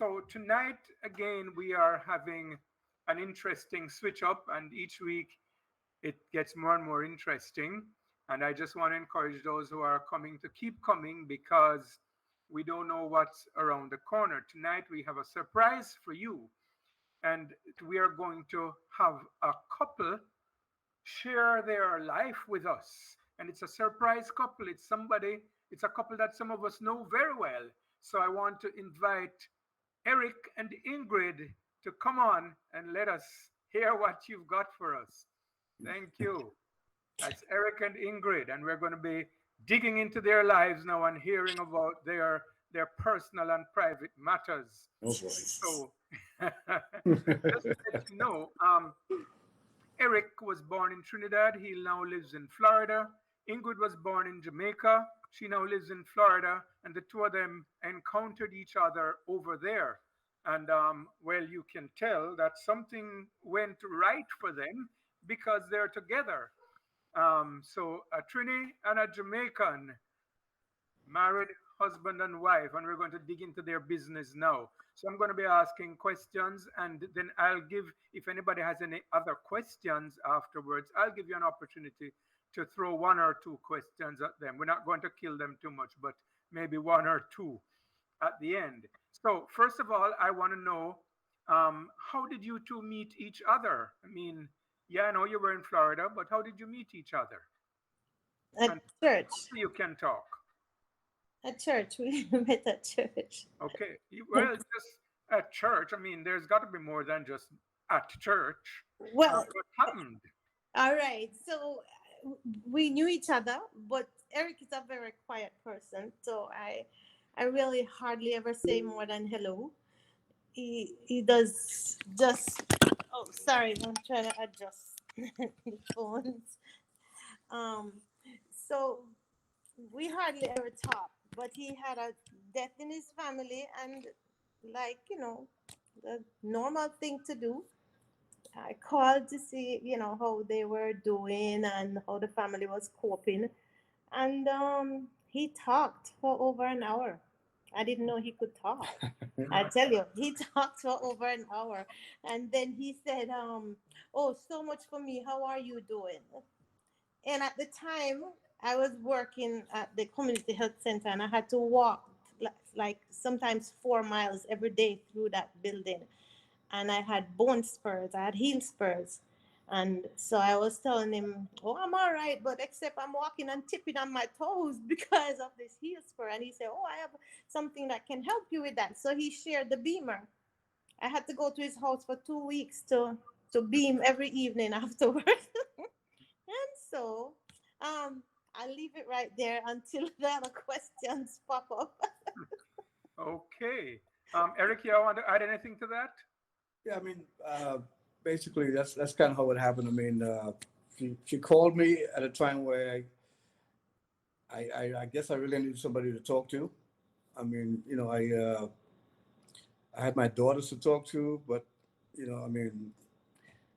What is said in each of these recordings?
So tonight, again, we are having an interesting switch up, and each week it gets more and more interesting. And I just want to encourage those who are coming to keep coming because we don't know what's around the corner. Tonight, we have a surprise for you. And we are going to have a couple share their life with us. And it's a surprise couple. It's a couple that some of us know very well. So I want to invite Eric and Ingrid to come on and let us hear what you've got for us. Thank you. That's Eric and Ingrid, and we're going to be digging into their lives now and hearing about their personal and private matters. Oh boy. So, just to let you know, Eric was born in Trinidad. He now lives in Florida. Ingrid was born in Jamaica. She now lives in Florida, and the two of them encountered each other over there. And well, you can tell that something went right for them because they're together. So a Trini and a Jamaican married husband and wife, and we're going to dig into their business now. So I'm going to be asking questions, and then I'll give, if anybody has any other questions afterwards, I'll give you an opportunity to throw one or two questions at them. We're not going to kill them too much, but maybe one or two at the end. So first of all, I want to know, how did you two meet each other? I mean, yeah, I know you were in Florida, but how did you meet each other? At church. You can talk. At church. We met at church. Okay. Well, just at church. I mean, there's got to be more than just at church. Well, what happened? All right. So we knew each other, but Eric is a very quiet person. So I really hardly ever say more than hello. He does just, oh, sorry, I'm trying to adjust the phones. So we hardly ever talk, but he had a death in his family, and like, the normal thing to do. I called to see, how they were doing and how the family was coping. And he talked for over an hour. I didn't know he could talk. I tell you, he talked for over an hour. And then he said, oh, so much for me. How are you doing? And at the time, I was working at the community health center, and I had to walk like sometimes 4 miles every day through that building. And I had bone spurs, I had heel spurs. And so I was telling him, oh, I'm all right, but except I'm walking and tipping on my toes because of this heel spur. And he said, oh, I have something that can help you with that. So he shared the beamer. I had to go to his house for 2 weeks to beam every evening after work. And so I'll leave it right there until the other questions pop up. Okay. Eric, you want to add anything to that? Yeah, I mean, basically, that's kind of how it happened. I mean, she called me at a time where I guess I really needed somebody to talk to. I mean, I had my daughters to talk to, but I mean,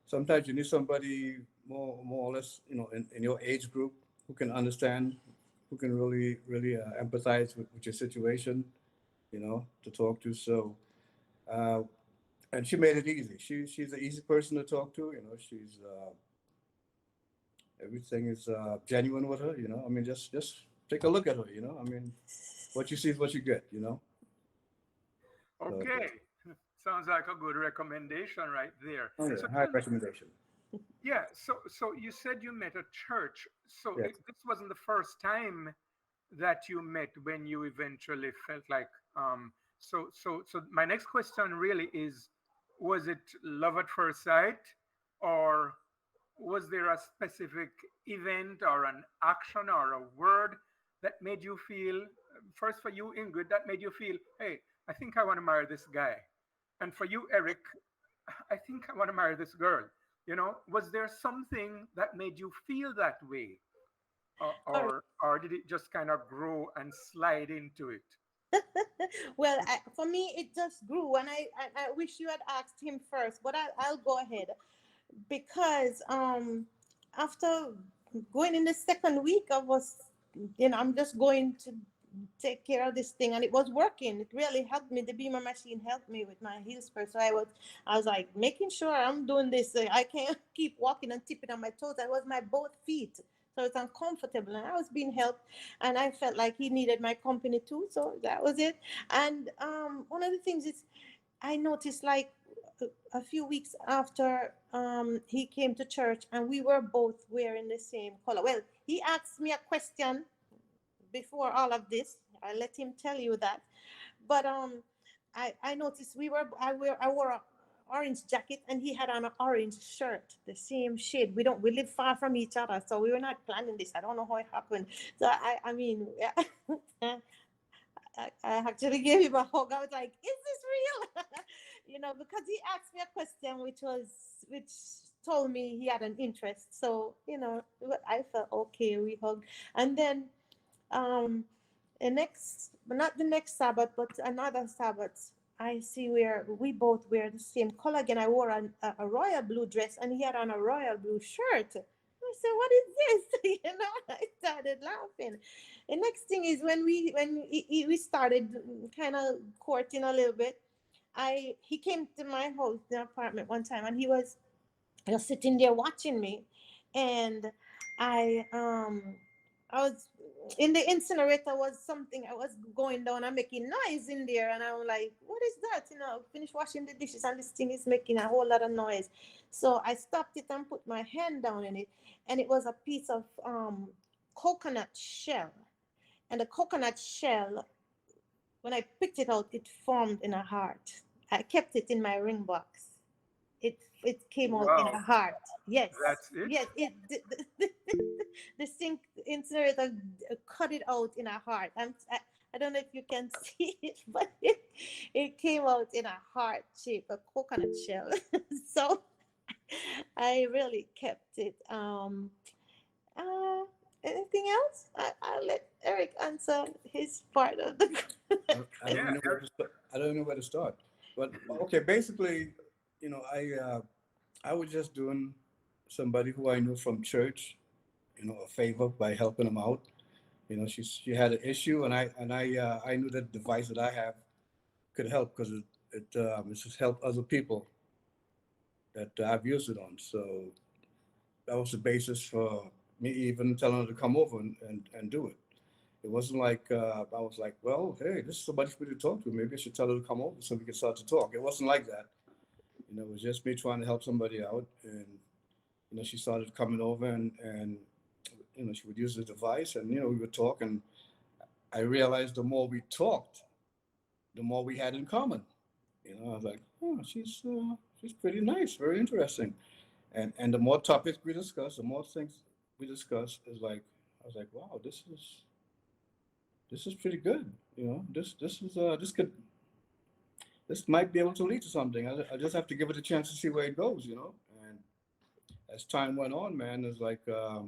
sometimes you need somebody more or less, in your age group who can understand, who can really empathize with your situation, to talk to. So. And she made it easy. She's an easy person to talk to. She's everything is genuine with her. I mean, just take a look at her. I mean, what you see is what you get. Okay, sounds like a good recommendation right there. Oh, yeah. So High recommendation. Yeah. So you said you met at church. So Yes. this wasn't the first time that you met when you eventually felt like. So my next question really is, was it love at first sight, or was there a specific event or an action or a word that made you feel, first for you, Ingrid, that made you feel, hey, I think I want to marry this guy. And for you, Eric, I think I want to marry this girl. Was there something that made you feel that way? Or did it just kind of grow and slide into it? Well, for me, it just grew, and I wish you had asked him first, but I'll go ahead because after going in the second week, I was, I'm just going to take care of this thing, and it was working. It really helped me. The beamer machine helped me with my heel spur. So I was like making sure I'm doing this. I can't keep walking and tipping on my toes. That was my both feet. So it's uncomfortable, and I was being helped, and I felt like he needed my company too. So that was it. And one of the things is I noticed, like, a few weeks after he came to church, and we were both wearing the same color. Well, he asked me a question before all of this. I let him tell you that. But I noticed I wore a orange jacket, and he had on an orange shirt, the same shade. We live far from each other, so we were not planning this. I don't know how it happened. So I mean, I actually gave him a hug. I was like, "Is this real?" Because he asked me a question which told me he had an interest. So I felt okay. We hugged, and then um, not the next Sabbath, but another Sabbath, I see where we both wear the same color again. I wore a royal blue dress, and he had on a royal blue shirt. I said, "What is this?" I started laughing. The next thing is when we started kind of courting a little bit. He came to my house, the apartment, one time, and he was just sitting there watching me, and I um I was in the incinerator, was something I was going down and making noise in there, and I'm like, "What is that?" Finish washing the dishes, and this thing is making a whole lot of noise. So I stopped it and put my hand down in it, and it was a piece of coconut shell. And the coconut shell, when I picked it out, it formed in a heart. I kept it in my ring box. It came out in a Wow, heart. Yes, that's it. yes. The sink incinerator cut it out in a heart. I don't know if you can see it, but it came out in a heart shape, a coconut shell. So I really kept it. Uh, Anything else? I'll let Eric answer his part of the I don't Yeah, know where to start. I don't know where to start. But okay, basically, I was just doing somebody who I knew from church, a favor by helping them out. She had an issue, and I knew that the device that I have could help because it's just helped other people that I've used it on. So that was the basis for me even telling her to come over and do it. It wasn't like I was like, well, hey, this is somebody for me to talk to. Maybe I should tell her to come over so we can start to talk. It wasn't like that. It was just me trying to help somebody out. And, she started coming over and she would use the device and, we would talk. And I realized the more we talked, the more we had in common. I was like, oh, she's pretty nice, very interesting. And the more topics we discussed, the more things we discussed is like, I was like, wow, this is pretty good. This might be able to lead to something. I just have to give it a chance to see where it goes. And as time went on, man, it's like, I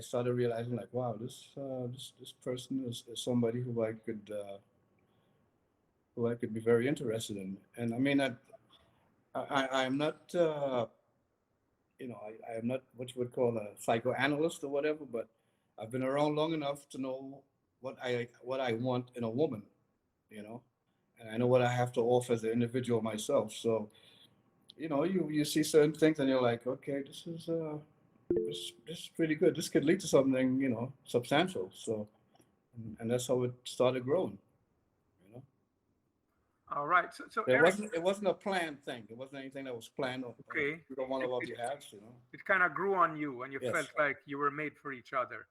started realizing like, wow, this person is somebody who I could be very interested in. And I mean, I'm not, I am not what you would call a psychoanalyst or whatever, but I've been around long enough to know what I want in a woman, you know, and I know what I have to offer as an individual myself. So, you see certain things and you're like, okay, this is pretty good. This could lead to something, substantial. So, and that's how it started growing. You know, all right. So it Eric, wasn't a planned thing. It wasn't anything that was planned on okay, either one it, of our it, behalves. it kind of grew on you, and you felt Yes. like you were made for each other.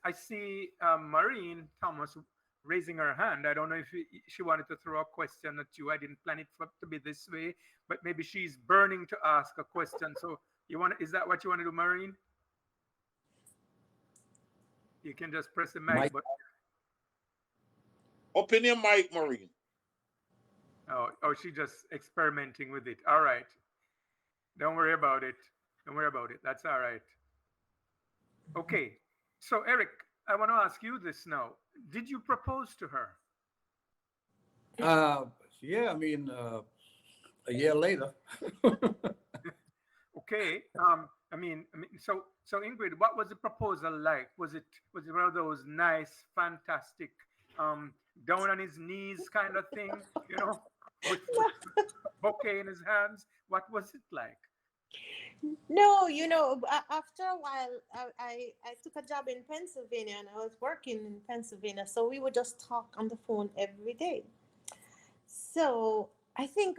I see Maureen Thomas raising her hand. I don't know if she wanted to throw a question at you. I didn't plan it to be this way, but maybe she's burning to ask a question. So is that what you want to do, Maureen? You can just press the mic, Mike. but Open your mic, Maureen. oh, she just experimenting with it. All right. Don't worry about it. Don't worry about it. That's all right. Okay. So, Eric, I want to ask you this now. Did you propose to her? Uh, yeah, I mean, a year later. Okay. So Ingrid, what was the proposal like? Was it one of those nice, fantastic, um, down on his knees kind of thing, with a bouquet in his hands? What was it like? No, after a while, I took a job in Pennsylvania and I was working in Pennsylvania. So we would just talk on the phone every day. So I think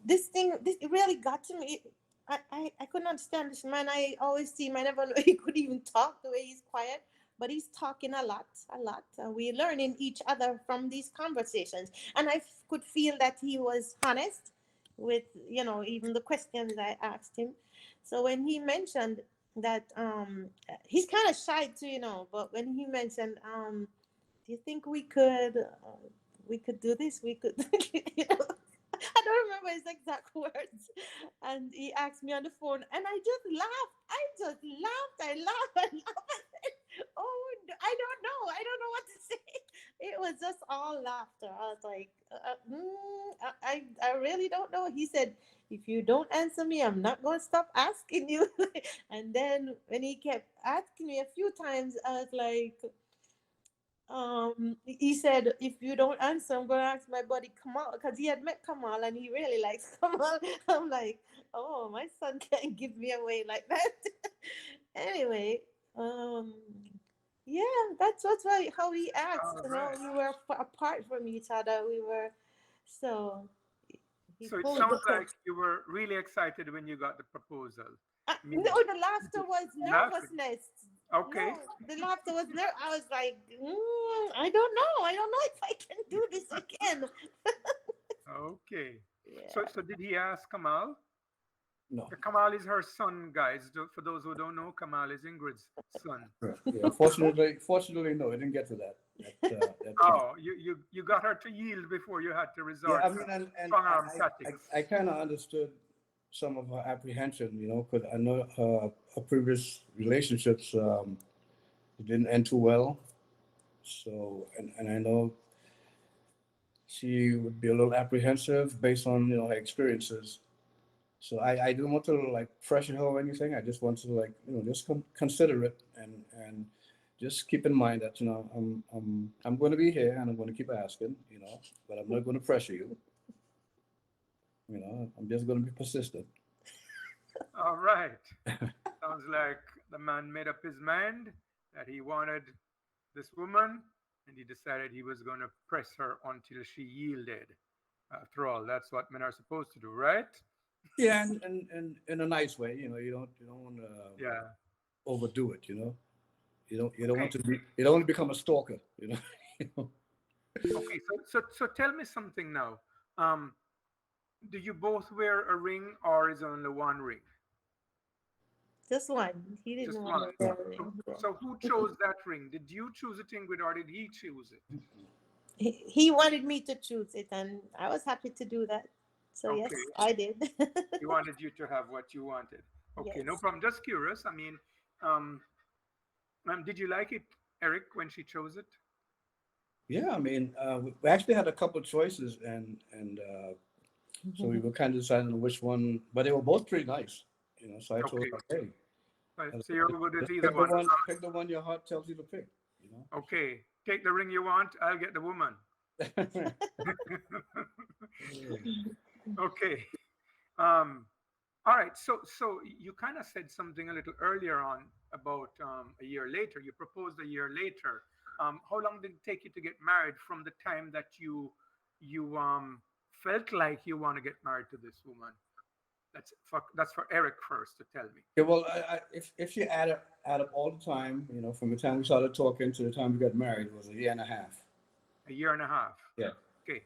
this it really got to me. I couldn't understand this man. I always see him. I never know he could even talk the way he's quiet, but he's talking a lot, a lot. And we're learning each other from these conversations. And could feel that he was honest with, even the questions I asked him. So when he mentioned that, he's kind of shy too, but when he mentioned, do you think we could do this? We could, I don't remember his exact words. And he asked me on the phone, and I just laughed. I just laughed. I laughed. I laughed. Oh, I don't know. I don't know what to say. It was just all laughter. I was like, I really don't know. He said, if you don't answer me, I'm not going to stop asking you. And then when he kept asking me a few times, I was like, he said, if you don't answer, I'm gonna ask my buddy Kamal, because he had met Kamal and he really likes Kamal. I'm like, oh, my son can't give me away like that. Anyway, um yeah, that's why how he acts. All right. We were apart from each other. We were, so he So it pulled the sounds curtain. like you were really excited when you got the proposal. I No, mean, the laughter was laughing. nervousness. Okay. No, the laughter was I was like, I don't know. I don't know if I can do this again. Okay. So, Yeah. so did he ask Kamal? No. Kamal is her son, guys. For those who don't know, Kamal is Ingrid's son. Correct. Yeah. Fortunately, no, I didn't get to that point. Oh, you got her to yield before you had to Yeah, resort I to mean, and strong arm tactics. I kind of understood some of her apprehension, because I know her previous relationships didn't end too well. So, and I know she would be a little apprehensive based on her experiences. So I didn't want to like pressure her or anything. I just want to like just consider it and just keep in mind that I'm going to be here and I'm going to keep asking, but I'm not going to pressure you. I'm just going to be persistent. All right. Sounds like the man made up his mind that he wanted this woman, and he decided he was going to press her until she yielded. After all, that's what men are supposed to do, right? Yeah, and in a nice way. You don't want to Yeah. overdo it. You don't want Okay. to become a stalker. Okay. So tell me something now. Um, do you both wear a ring, or is only one ring? Just one. He Just didn't want one. to wear a So, ring. so who chose that ring? Did you choose it, Ingrid, or did he choose it? He wanted me to choose it, and I was happy to do that. So yes, Okay. I did. He wanted you to have what you wanted. Okay, no Yes. problem. Just curious. I mean, um, did you like it, Eric, when she chose it? Yeah, I mean, we actually had a couple of choices, and so we were kind of deciding on which one, but they were both pretty nice. So I told Okay. her, hey, Right. I was So you're like, good with just either one. pick the one your heart tells you to pick. Okay. Take the ring you want. I'll get the woman. Okay. Um, all right. So you kind of said something a little earlier on about a year later. You proposed a year later. How long did it take you to get married from the time that you felt like you want to get married to this woman? That's for Eric first to tell me. Yeah, well, if you add up all the time, from the time we started talking to the time we got married, it was a year and a half. A year and a half. Yeah. Okay.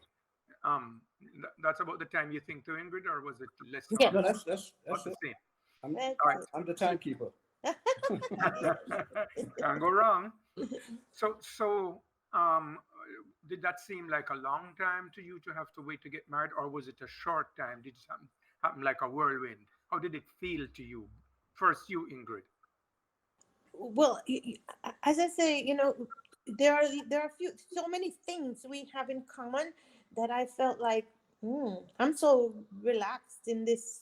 That's about the time you think to Ingrid, or was it less or Yeah. No, more? that's About the it. same. I'm That's All right. I'm the timekeeper. Can't go wrong. So um, did that seem like a long time to you to have to wait to get married, or was it a short time? Did it happen like a whirlwind? How did it feel to you? First, you, Ingrid. Well, as I say, there are so many things we have in common that I felt like, I'm so relaxed in this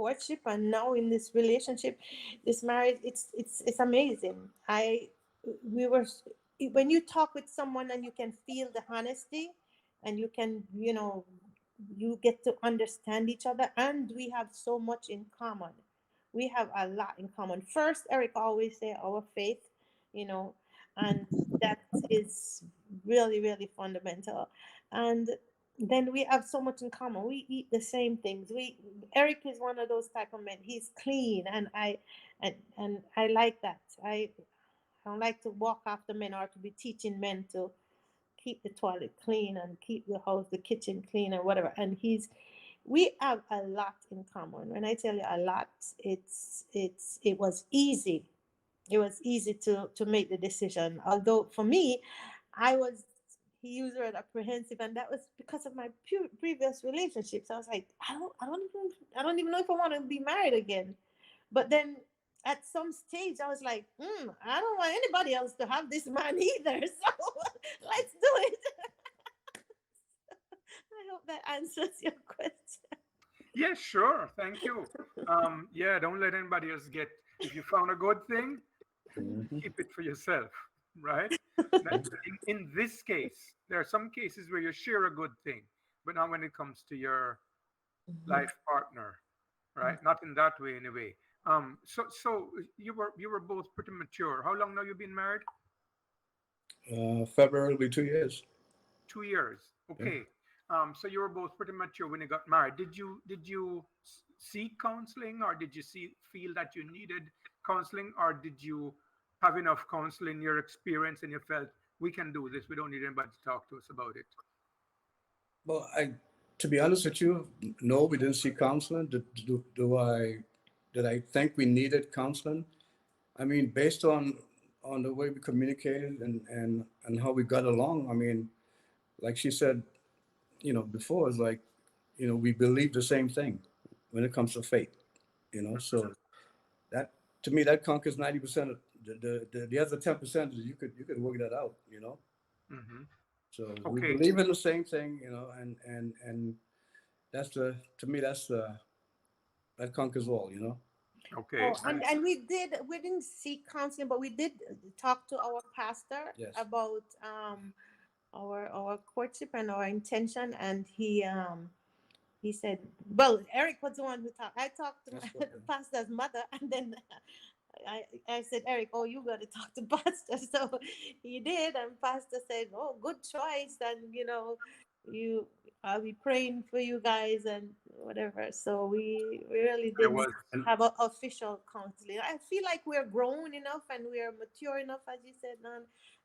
courtship and now in this relationship, this marriage, it's amazing. We were, when you talk with someone and you can feel the honesty, and you can, you get to understand each other, and we have so much in common. We have a lot in common. First, Eric always say our faith, you know, and that is really, really fundamental. And then we have so much in common. We eat the same things. Eric is one of those type of men. He's clean, and I like that. I don't like to walk after men or to be teaching men to keep the toilet clean and keep the house, the kitchen clean, and whatever. And we have a lot in common. When I tell you a lot, it was easy. It was easy to make the decision. Although for me, I was, he used the word apprehensive, and that was because of my previous relationships. I was like, I don't even know if I want to be married again. But then at some stage, I was like, I don't want anybody else to have this man either. So let's do it. I hope that answers your question. Yes, sure. Thank you. Yeah, don't let anybody else get. If you found a good thing, Mhm. keep it for yourself, right? In this case, there are some cases where you share a good thing, but not when it comes to your life partner, right? Not in that way, anyway. So you were both pretty mature. How long now you been married? February will be 2 years. 2 years. Yeah. Okay. So you were both pretty mature when you got married. Did you seek counseling, or did you feel that you needed counseling, or did you have enough counseling in your experience and you felt we can do this? We don't need anybody to talk to us about it. Well, to be honest with you, no, we didn't see counseling. Did I think we needed counseling? I mean, based on the way we communicated and how we got along. I mean, like she said, before, it's like, we believe the same thing when it comes to faith. So that, to me, that conquers 90% of the other 10%. You could work that out. Hmm. So we Okay. believe in the same thing. And that's the to me that's that conquers all. Okay. Oh, and we didn't seek counseling, but we did talk to our pastor Yes. about our courtship and our intention, and he said, well, Eric was the one who talked. I talked to That's my what. pastor's mother, and then I said, Eric, oh, you got to talk to pastor. So he did, and pastor said, oh, good choice, and you I'll be praying for you guys and whatever. So we really There didn't was. And have an official counseling. I feel like we're grown enough and we're mature enough, as you said,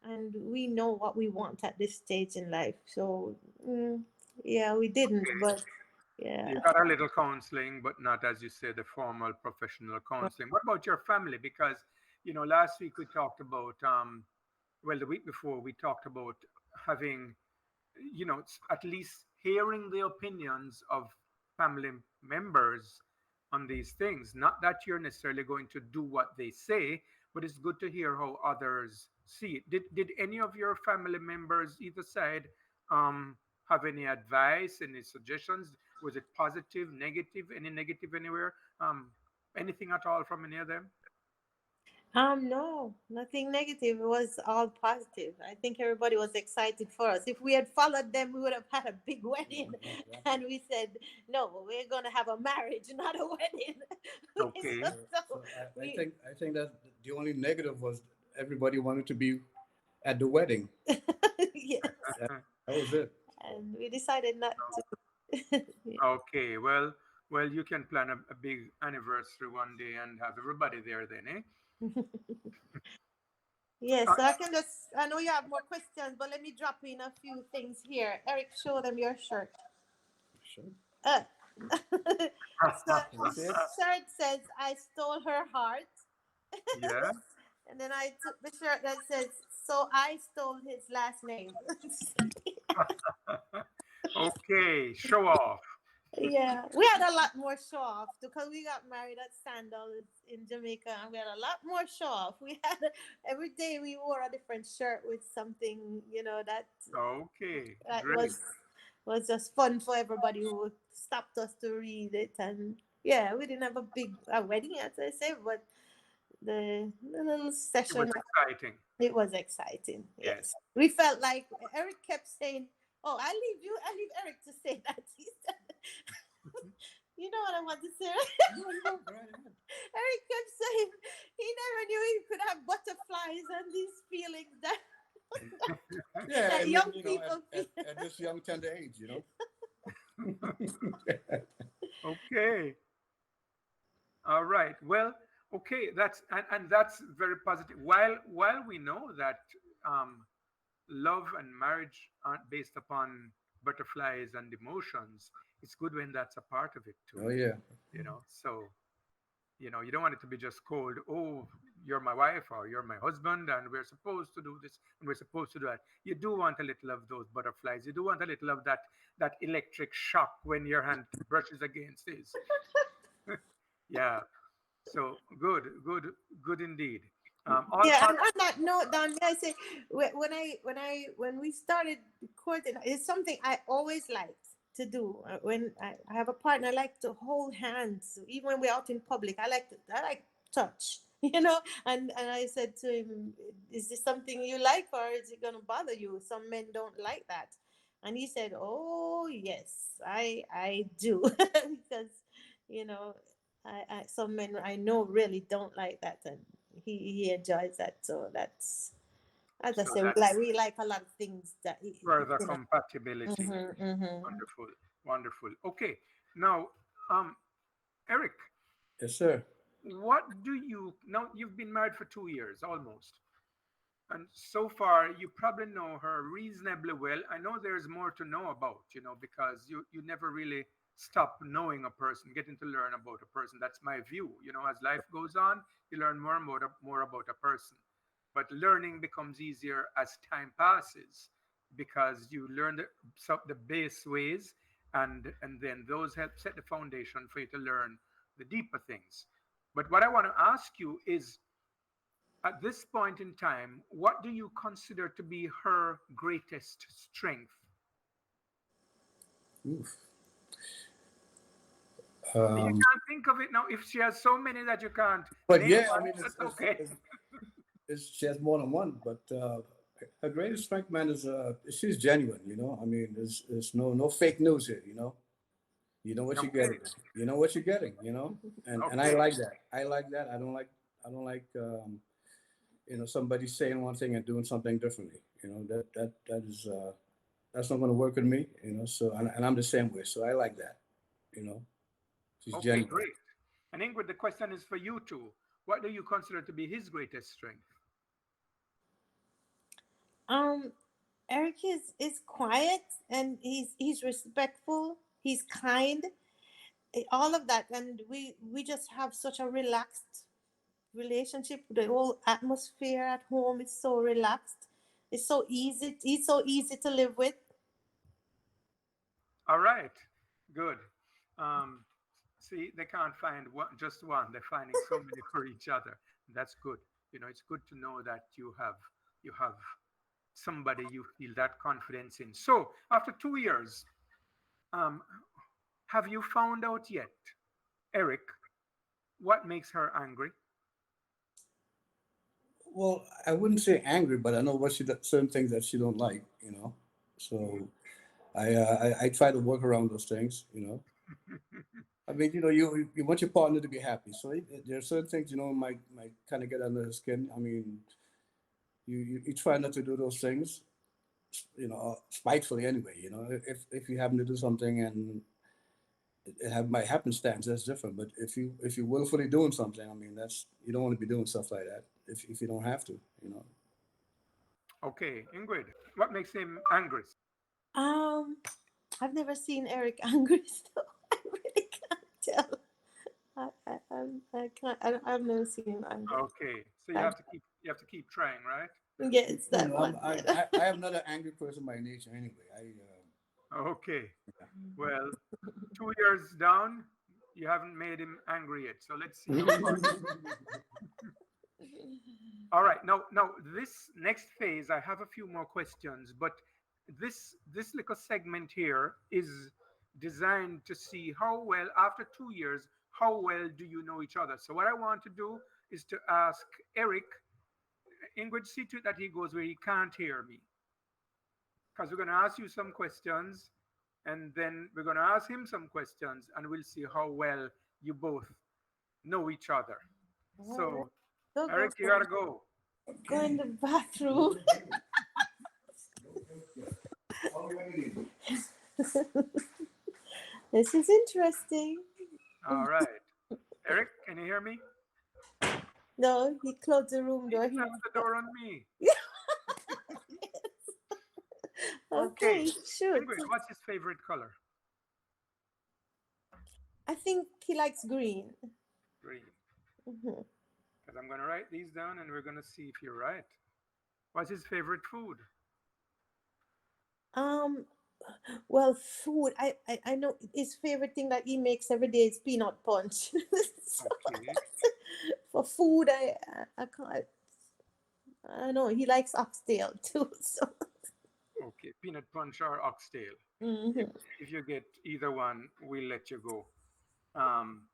and we know what we want at this stage in life. So yeah, we didn't, Okay. but yeah. You got a little counseling, but not, as you say, the formal professional counseling. What about your family? Because, last week we talked about, well, the week before we talked about having, at least hearing the opinions of family members on these things. Not that you're necessarily going to do what they say, but it's good to hear how others see it. Did any of your family members, either side, have any advice, any suggestions? Was it positive, negative, any negative anywhere? Anything at all from any of them? No, nothing negative. It was all positive. I think everybody was excited for us. If we had followed them, we would have had a big wedding. exactly. And we said, no, we're going to have a marriage, not a wedding. Okay. So we, I think that the only negative was everybody wanted to be at the wedding. yes. That, that was it. And we decided not to. Yeah. Okay, well, you can plan a big anniversary one day and have everybody there then, eh? Yes, Uh, so I can just, I know you have more questions, but let me drop in a few things here. Eric, show them your shirt. Sure. Uh, so Can you see it? the shirt says, I stole her heart. yeah. And then I took the shirt that says, so I stole his last name. Okay, show off. Yeah, we had a lot more show off because we got married at Sandals in Jamaica, and we had a lot more show off. We had every day we wore a different shirt with something, Okay, that great. was just fun for everybody who stopped us to read it, and Yeah, we didn't have a big wedding, as I say, but the little It was session, exciting. it was exciting. Yes. Yes, we felt like Eric kept saying, "Oh, I leave you. I leave Eric to say that." He said, "You know what I want to say." No, no, go right ahead. Eric kept saying he never knew he could have butterflies and these feelings that Yeah, that and then young people feel. at this young tender age, you know. Okay. All right. Well, okay. And that's very positive. While we know that um, love and marriage aren't based upon butterflies and emotions, it's good when that's a part of it too. Oh yeah. So you don't want it to be just cold. Oh, you're my wife or you're my husband, and we're supposed to do this and we're supposed to do that. You do want a little of those butterflies. You do want a little of that electric shock when your hand brushes against his. Yeah. So good, good, good indeed. All Yeah, part. and on that note, Don, may I say when we started courting, it's something I always liked to do. When I have a partner, I like to hold hands. Even when we're out in public, I like touch, And I said to him, "Is this something you like, or is it gonna bother you? Some men don't like that." And he said, "Oh yes, I do," because you know some men I know really don't like that, and he enjoys that. So that's, as I So say, that's we like a lot of things that further compatibility. Mm-hmm. Wonderful, wonderful. Okay, now, um, Eric, Yes, sir. what do you now? You've been married for 2 years almost, and so far you probably know her reasonably well. I know there's more to know about, because you never really stop knowing a person, getting to learn about a person. That's my view. As life goes on, you learn more about a person, but learning becomes easier as time passes because you learn the base ways, and then those help set the foundation for you to learn the deeper things. But what I want to ask you is, at this point in time, what do you consider to be her greatest strength? Oof. You Um, can't think of it now. If she has so many that you can't but name yeah, I one, mean, that's okay. she has more than one, but her greatest strength, man, is she's genuine. You know, I mean, there's no fake news here. You know what you're Okay, getting. You know what you're getting. And I okay. like that. I like that. I don't like somebody saying one thing and doing something differently. That is that's not going to work with me. So and I'm the same way. So I like that. You know, she's Okay, genuine. great. And Ingrid, the question is for you too. What do you consider to be his greatest strength? Um, Eric is quiet, and he's respectful. He's kind, all of that, and we just have such a relaxed relationship. The whole atmosphere at home is so relaxed. It's so easy. He's so easy to live with. All right, good. Um, See, they can't find just one. They're finding so many for each other. That's good. It's good to know that you have somebody you feel that confidence in. So, after 2 years, um, have you found out yet, Eric, what makes her angry? Well, I wouldn't say angry, but I know certain things that she don't like. So I try to work around those things. I mean, you want your partner to be happy. So there are certain things might kind of get under the skin. I mean, you try not to do those things, spitefully anyway. If you happen to do something and it have by happenstance, that's different. But if you're willfully doing something, I mean, that's you don't want to be doing stuff like that if you don't have to. Okay, Ingrid, what makes him angry? Um, I've never seen Eric angry, so I really can't tell. I can't. I've never seen him angry. Okay, so you I, have to keep trying, right? yes, No, that no, one. I am not an angry person by nature anyway. Okay, well, 2 years down, you haven't made him angry yet. So let's see how far. All right, now this next phase, I have a few more questions, but this little segment here is designed to see how well, after 2 years, how well do you know each other? So what I want to do is to ask Eric, Ingrid, see to it that he goes where he can't hear me. Because we're going to ask you some questions, and then we're going to ask him some questions, and we'll see how well you both know each other. All right. So, Go, Eric, you go, got to go. go in the bathroom. This is interesting. All right. Eric, can you hear me? No, he closed the room He door. He shuts the door on me. okay, Okay. shoot. Ingrid, what's his favorite color? I think he likes green. Green. Mhm. Because I'm going to write these down and we're going to see if you're right. What's his favorite food? Um, well, food. I know his favorite thing that he makes every day is peanut punch. So, Okay. for food, I can't. I know he likes oxtail too. So. Okay. Peanut punch or oxtail. If, Mhm. if you get either one, we'll let you go. Um,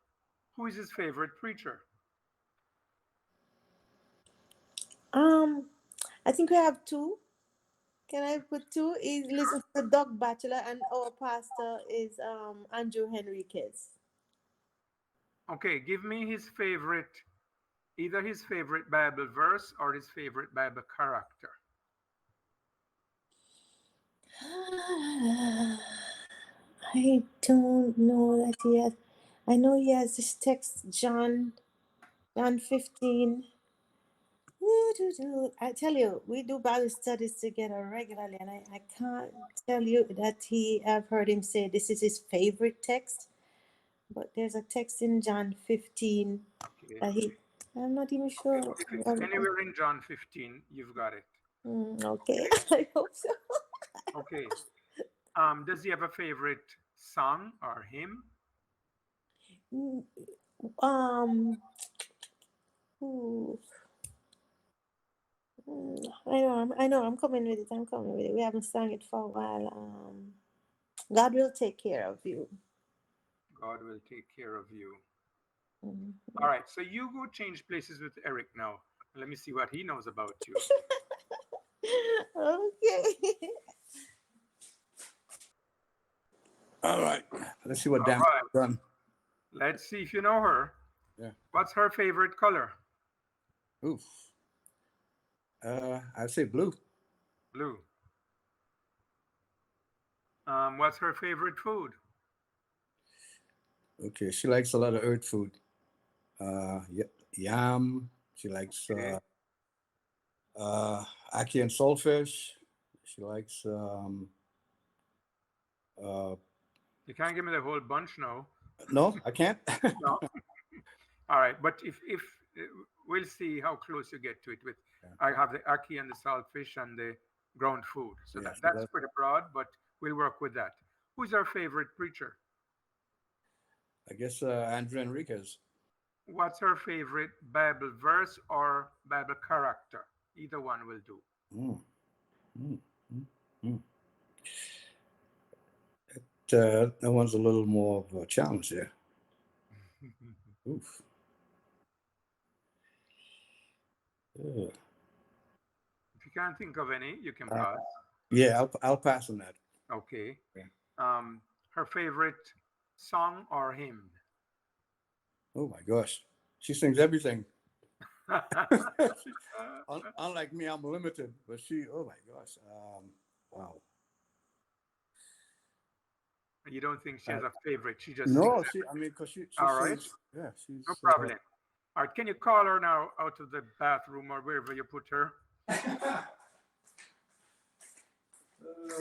who is his favorite preacher? Um, I think we have two. Can I put two? He listens to Doug Batchelor, and our pastor is Andrew Henriquez. Okay, give me his favorite, either his favorite Bible verse or his favorite Bible character. I don't know that he has. I know he has this text, John 15. I tell you, we do Bible studies together regularly, and I can't tell you that I've heard him say this is his favorite text, but there's a text in John 15 Okay. that I'm not even Okay. sure. If it's anywhere in John 15, you've got it. Okay, I hope so. Okay. Does he have a favorite song or hymn? Mm, Um, ooh, I know, I'm coming with it. I'm coming with it. We haven't sung it for a while. God will take care of you. God will take care of you. Mhm. All right. So you go change places with Eric now. Let me see what he knows about you. Okay. All right. Let's see what All damage right. is done. Let's see if you know her. Yeah. What's her favorite color? Oof. I'd say blue. Blue. What's her favorite food? Okay. She likes a lot of earth food. Yam. She likes Okay. ackee and saltfish. She likes uh, You can't give me the whole bunch now. no, I can't. No. All right. But if uh, we'll see how close you get to it. With Yeah. I have the ackee and the saltfish and the ground food. So Yeah, she that's does. pretty broad, but we'll work with that. Who's our favorite preacher? I guess Andrew Enriquez. What's her favorite Bible verse or Bible character? Either one will do. Mm, mm, mm, mm. That one's a little more of a challenge there. Oof. Yeah. If you can't think of any, you can Uh, pass. yeah, I'll pass on that. Okay. Yeah. Her favorite song or hymn? Oh my gosh, she sings everything. Uh, Unlike me, I'm limited, but she. Oh my gosh. Wow. you don't think she Uh, has a favorite? She just sings no, she. I everything. mean, because she All right. sings. Yeah, she's. No problem. All right. Can you call her now out of the bathroom or wherever you put her?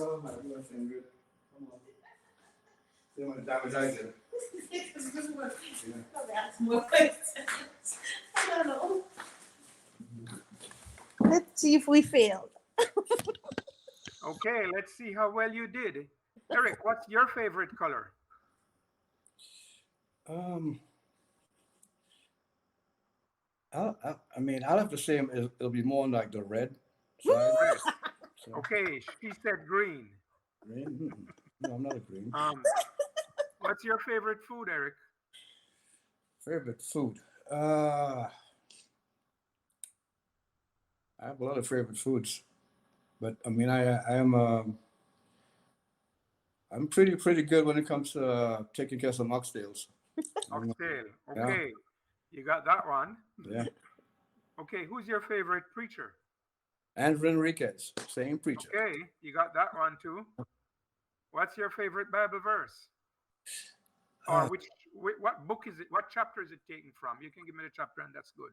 Oh my gosh, Ingrid. Come on. See how many damage I did. I don't know. Let's see if we failed. Okay. Let's see how well you did. Eric, what's your favorite color? Um, I mean, I'll have to say it'll be more like the red side. Red. So Okay. She said green. green. No, I'm not a green. What's your favorite food, Eric? Favorite food. I have a lot of favorite foods, but I mean, I am I'm pretty good when it comes to taking care of some oxtails. Oxtail. Yeah, Okay. You got that one. yeah. Okay. Who's your favorite preacher? Andrew Enriquez, same preacher. Okay. You got that one too. What's your favorite Bible verse? Or Uh, what book is it? What chapter is it taken from? You can give me the chapter and that's good.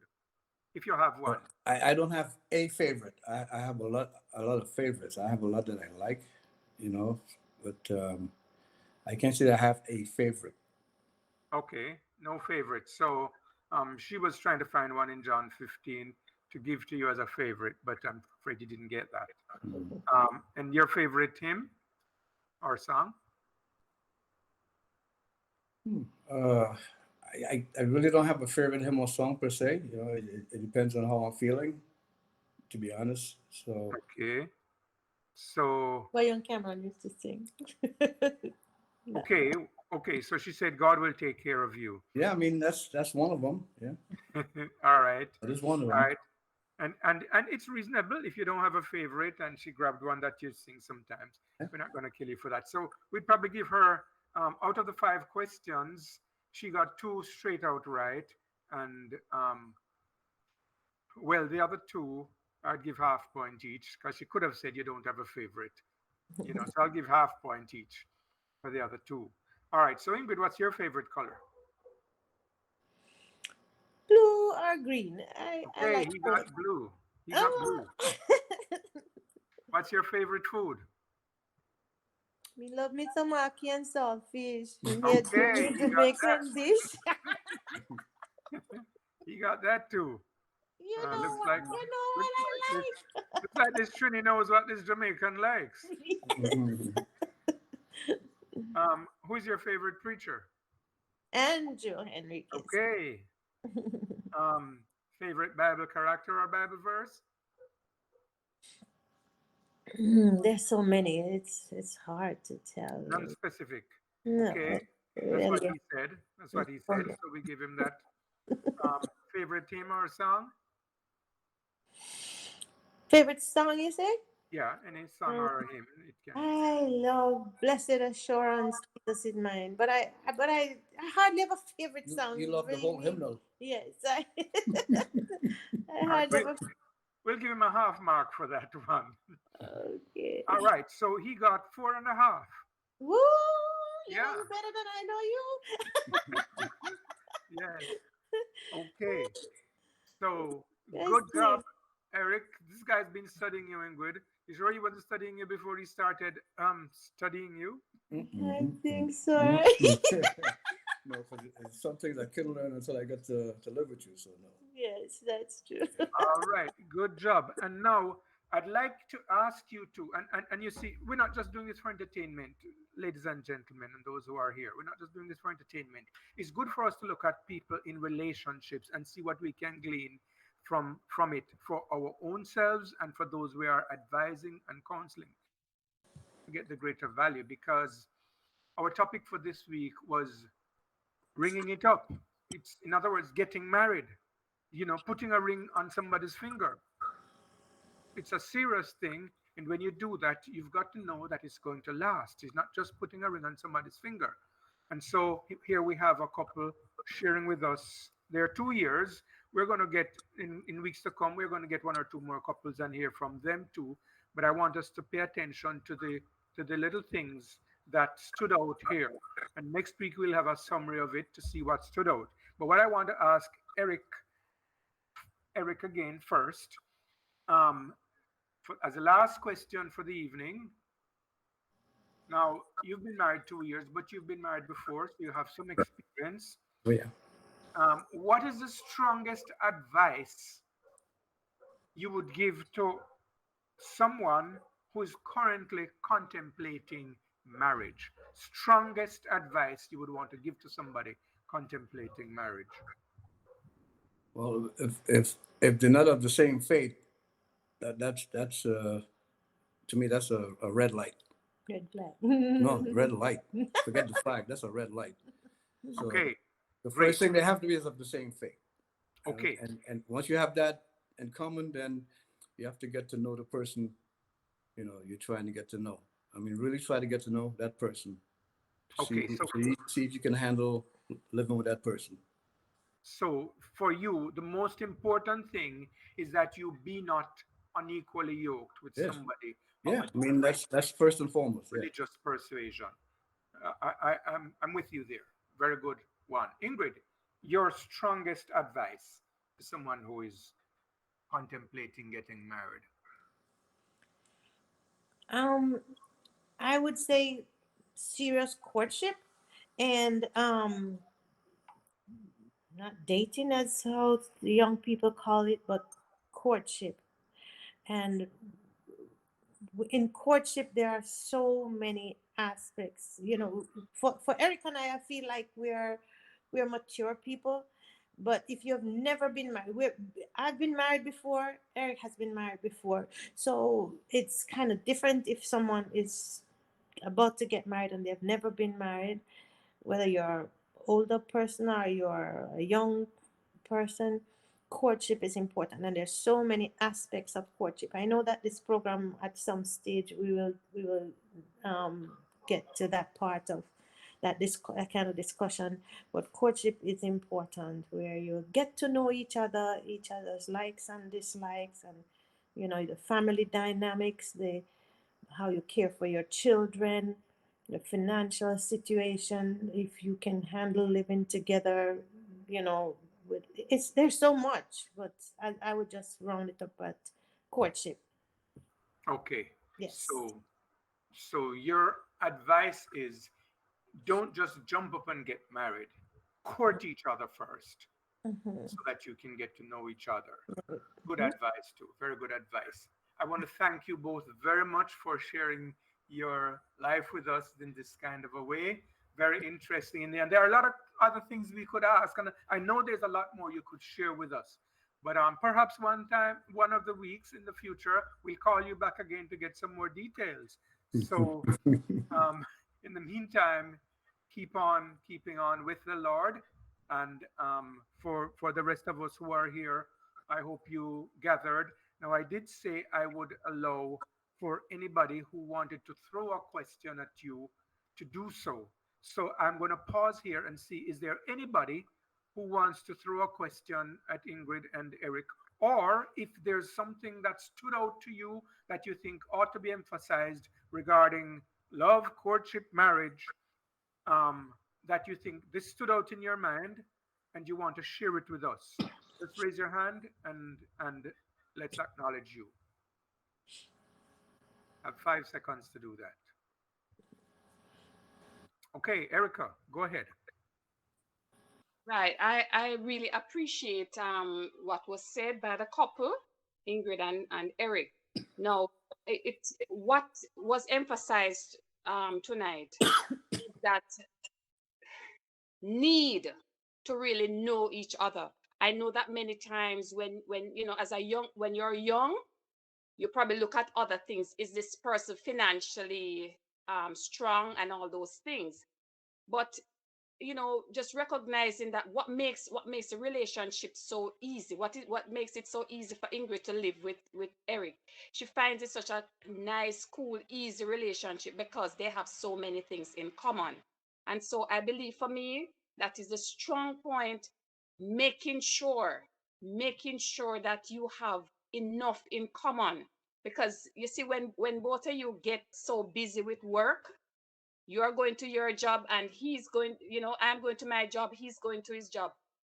If you have one. I don't have a favorite. I have a lot of favorites. I have a lot that I like, you know, but I can't say that I have a favorite. Okay. No favorite. So she was trying to find one in John 15 to give to you as a favorite, but I'm afraid you didn't get that. Mm. And your favorite hymn or song? Hmm. Uh, I really don't have a favorite hymn or song per se. You know, it depends on how I'm feeling, to be honest. So Okay. So, Why young Cameron used to sing. No. okay. Okay. So she said, God will take care of you. yeah, I mean that's one of them. Yeah, All right. that is one of All them. right. And it's reasonable if you don't have a favorite and she grabbed one that you sing sometimes. Yeah. We're not going to kill you for that. So we'd probably give her, out of the 5 questions, she got 2 straight out right. And well, the other 2, I'd give half point each because she could have said you don't have a favorite. So I'll give half point each for the other 2. All right. So Ingrid, what's your favorite color? Blue or green? I Okay, like he both. got blue. He got Oh, blue. What's your favorite food? me love me some ackee and saltfish. Me Okay, a he got that. Jamaican dish. He got that too. You know Looks what? like You know looks what like this I looks like this Trini knows what this Jamaican likes. like. Mhm. Who's your favorite preacher? Andrew Henriquez. Okay. Um, Favorite Bible character or Bible verse? There's so many. It's hard to tell. Really. Non-specific. No, Okay, that's what really. he said. That's what It's he said. funny. So we give him that. Favorite theme or song? Favorite song you say? Yeah, any song Um, or a hymn. It can. I love Blessed Assurance, Jesus is mine. But I hardly have a favorite song. You love the whole Really? hymnal. Yes, I I All right, hardly have we'll give him a half mark for that one. okay. All right, so he got 4.5. Woo! You know Yeah, you better than I know you. yes. Okay, so Yes, good job, please. Eric. This guy's been studying you, Ingrid. You sure he wasn't studying you before he started studying you? I Mhm, think mhm, so. mhm. No, because it's something I couldn't learn until I got to live with you. So no. Yes, that's true. All right, good job. And now I'd like to ask you to, and you see, we're not just doing this for entertainment, ladies and gentlemen, and those who are here. We're not just doing this for entertainment. It's good for us to look at people in relationships and see what we can glean from it for our own selves and for those we are advising and counseling to get the greater value. Because our topic for this week was ringing it up. It's, in other words, getting married. Putting a ring on somebody's finger. It's a serious thing. And when you do that, you've got to know that it's going to last. It's not just putting a ring on somebody's finger. And so here we have a couple sharing with us their 2 years. We're going to get, in weeks to come, we're going to get 1 or 2 more couples and hear from them too. But I want us to pay attention to the little things that stood out here. And next week we'll have a summary of it to see what stood out. But what I want to ask Eric again first, um, as a last question for the evening. Now, you've been married 2 years, but you've been married before, so you have some experience. Oh yeah. What is the strongest advice you would give to someone who's currently contemplating marriage? Strongest advice you would want to give to somebody contemplating marriage? Well, if they're not of the same faith, that's to me that's a red light. Red flag. No, red light. Forget the flag. That's a red light. So Okay. The Great. first thing they have to be is of the same faith. Okay. And once you have that in common, then you have to get to know the person, you know, you're trying to get to know. I mean, really try to get to know that person. See, Okay. So see if you can handle living with that person. so for you, the most important thing is that you be not unequally yoked with Yes. somebody of Yeah. a I mean, different that's first and foremost. Yeah. religious persuasion. I'm with you there. Very good one. Ingrid, your strongest advice to someone who is contemplating getting married. Um, I would say serious courtship and not dating as how the young people call it, but courtship. And in courtship, there are so many aspects. You know, for Eric and I feel like we're mature people. But if you've never been married, I've been married before. Eric has been married before, so it's kind of different if someone is about to get married and they've never been married, whether you're an older person or you're a young person. Courtship is important, and there's so many aspects of courtship. I know that this program at some stage we will um, get to that part of this kind of discussion. But courtship is important, where you get to know each other's likes and dislikes, and the family dynamics, the how you care for your children, the financial situation, if you can handle living together, there's so much, but I would just round it up at courtship. Okay. Yes. So your advice is don't just jump up and get married. Court each other first Hmm. so that you can get to know each other. Good advice, too. Very good advice. I want to thank you both very much for sharing your life with us in this kind of a way. Very interesting. And there are a lot of other things we could ask. And I know there's a lot more you could share with us. But perhaps one of the weeks in the future, we'll call you back again to get some more details. So um, in the meantime, keep on keeping on with the Lord. And for the rest of us who are here, I hope you gathered. Now, I did say I would allow for anybody who wanted to throw a question at you to do so. So I'm going to pause here and see, is there anybody who wants to throw a question at Ingrid and Eric? Or if there's something that stood out to you that you think ought to be emphasized regarding love, courtship, marriage, um, that you think this stood out in your mind and you want to share it with us, just raise your hand and let's acknowledge you. Have 5 seconds to do that. Okay, Erica, go ahead. Right. I really appreciate what was said by the couple, Ingrid and Eric. Now, it's what was emphasized tonight is that need to really know each other. I know that many times when as a young when you're young, you probably look at other things. Is this person financially strong and all those things? But just recognizing that what makes a relationship so easy, what makes it so easy for Ingrid to live with Eric. She finds it such a nice, cool, easy relationship because they have so many things in common. And so I believe for me that is a strong point, making sure making sure that you have enough in common, because you see, when both of you get so busy with work, you're going to your job and I'm going to my job, he's going to his job.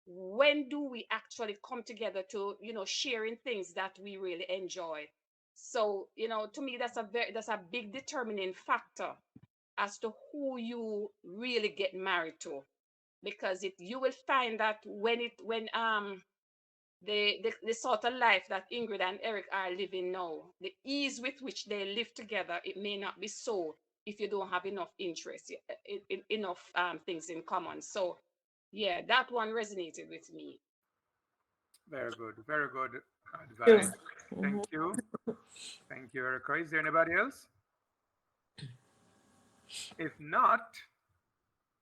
When do we actually come together to, sharing things that we really enjoy? So, to me, that's a big determining factor as to who you really get married to. Because you will find that when the sort of life that Ingrid and Eric are living now, the ease with which they live together, it may not be so if you don't have enough interest, enough things in common. So, yeah, that one resonated with me. Very good. Very good True. advice. Thank Mhm. you. Thank you, Erica. Is there anybody else? If not,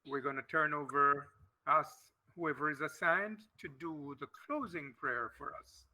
we're going to turn over us whoever is assigned to do the closing prayer for us.